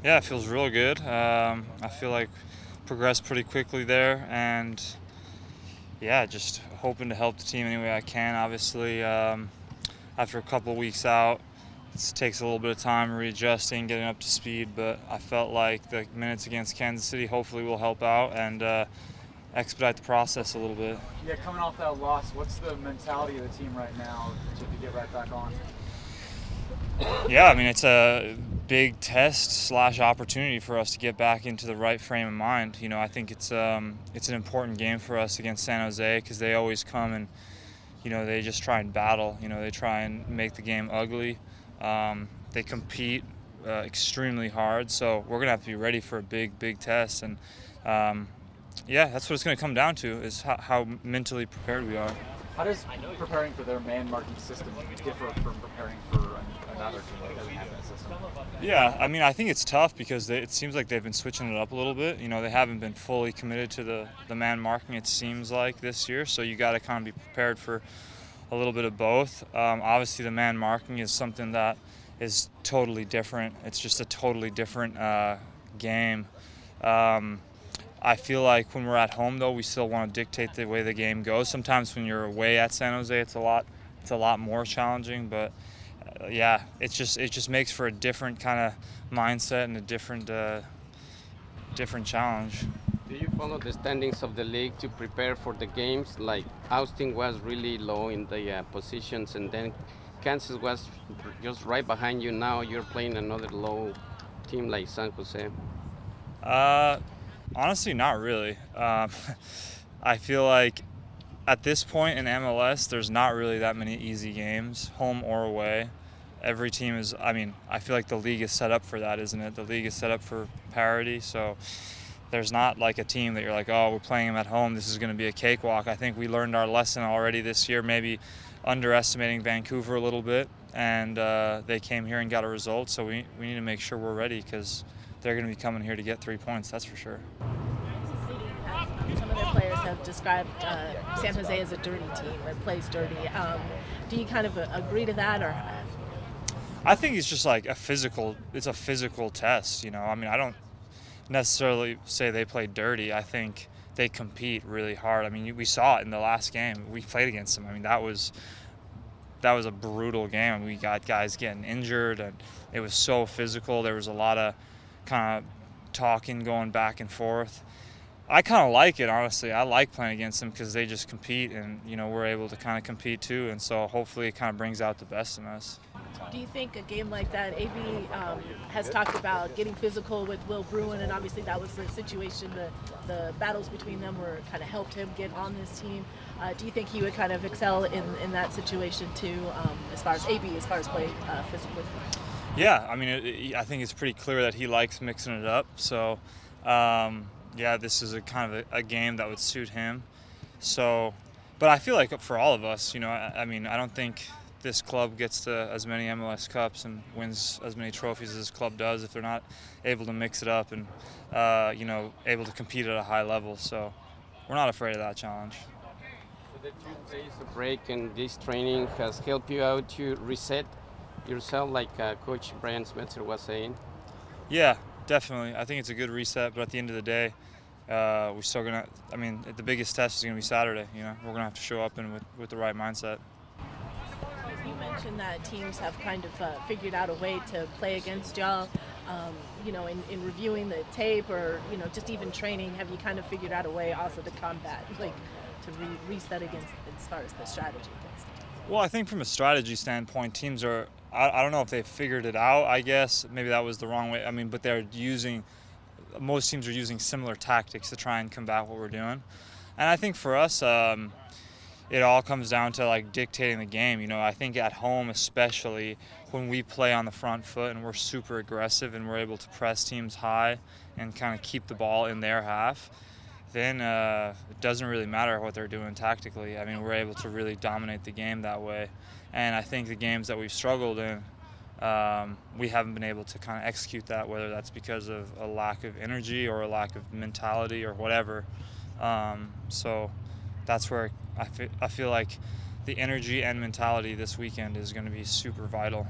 Yeah, it feels real good. I feel like progressed pretty quickly there, and yeah, just hoping to help the team any way I can. Obviously, after a couple of weeks out, it takes a little bit of time readjusting, getting up to speed. But I felt like the minutes against Kansas City hopefully will help out and expedite the process a little bit. Yeah, coming off that loss, what's the mentality of the team right now to get right back on? Yeah, I mean, it's a big test slash opportunity for us to get back into the right frame of mind. You know, I think it's an important game for us against San Jose because they always come and, you know, they just try and battle. You know, they try and make the game ugly. They compete extremely hard, so we're gonna have to be ready for a big test. And yeah, that's what it's gonna come down to is how mentally prepared we are. How does preparing for their man-marking system differ from preparing for another team that doesn't have that system? Yeah, I mean, I think it's tough because it seems like they've been switching it up a little bit. You know, they haven't been fully committed to the man marking, it seems like, this year. So you got to kind of be prepared for a little bit of both. Obviously, the man marking is something that is totally different. It's just a totally different game. I feel like when we're at home, though, we still want to dictate the way the game goes. Sometimes when you're away at San Jose, it's a lot more challenging. But yeah, it just makes for a different kind of mindset and a different challenge. Do you follow the standings of the league to prepare for the games? Like Austin was really low in the positions, and then Kansas was just right behind you. Now you're playing another low team like San Jose. Uh, Honestly, not really. I feel like at this point in MLS, there's not really that many easy games, home or away. Every team is, I mean, I feel like the league is set up for that, isn't it? The league is set up for parity, so there's not like a team that you're like, oh, we're playing them at home, this is going to be a cakewalk. I think we learned our lesson already this year, maybe underestimating Vancouver a little bit, and they came here and got a result, so we need to make sure we're ready because they're going to be coming here to get 3 points, that's for sure. Some of their players have described San Jose as a dirty team that plays dirty. Do you kind of agree to that, or? I think it's just like it's a physical test, you know. I mean, I don't necessarily say they play dirty. I think they compete really hard. I mean, we saw it in the last game. We played against them. I mean, that was a brutal game. We got guys getting injured, and it was so physical. There was a lot of kind of talking going back and forth. I kind of like it, honestly. I like playing against them because they just compete, and you know we're able to kind of compete too. And so hopefully it kind of brings out the best in us. Do you think a game like that, AB has talked about getting physical with Will Bruin, and obviously that was the situation, the battles between them were kind of helped him get on this team. Do you think he would kind of excel in that situation too, as far as AB, as far as playing physically? Yeah, I mean, I think it's pretty clear that he likes mixing it up. So, yeah, this is a kind of a game that would suit him. So, but I feel like for all of us, you know, I mean, I don't think this club gets to as many MLS Cups and wins as many trophies as this club does if they're not able to mix it up and, you know, able to compete at a high level. So we're not afraid of that challenge. So the 2 days of break and this training has helped you out to reset yourself, like Coach Brian Smetzer was saying. Yeah, definitely. I think it's a good reset, but at the end of the day, we're still gonna. I mean, the biggest test is gonna be Saturday. You know, we're gonna have to show up and with the right mindset. You mentioned that teams have kind of figured out a way to play against y'all. You know, in reviewing the tape or, you know, just even training, have you kind of figured out a way also to combat, like to reset against as far as the strategy against? Well, I think from a strategy standpoint, teams are. I don't know if they've figured it out. I guess maybe that was the wrong way. I mean, but most teams are using similar tactics to try and combat what we're doing. And I think for us, it all comes down to like dictating the game. You know, I think at home, especially when we play on the front foot and we're super aggressive and we're able to press teams high and kind of keep the ball in their half, then it doesn't really matter what they're doing tactically. I mean, we're able to really dominate the game that way. And I think the games that we've struggled in, we haven't been able to kind of execute that, whether that's because of a lack of energy or a lack of mentality or whatever. So that's where I feel like the energy and mentality this weekend is going to be super vital.